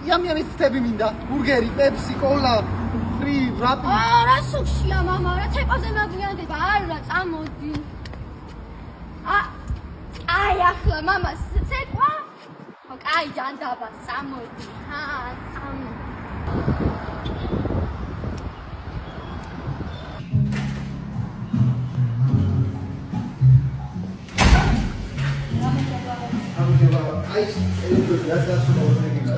იამიანი ცდები მინდა. ბურგერი, პეპსი, კოლა, ფრი, რაპი. რა სუქშია მამა, რა თეპაზე მაგიანდება, არა წამოდი. აი ახლა მამა ცეკვა? კაი ჯანდაბა, წამოდი. წამოდი. აი, ეს რა გასულ ორგანიზმია.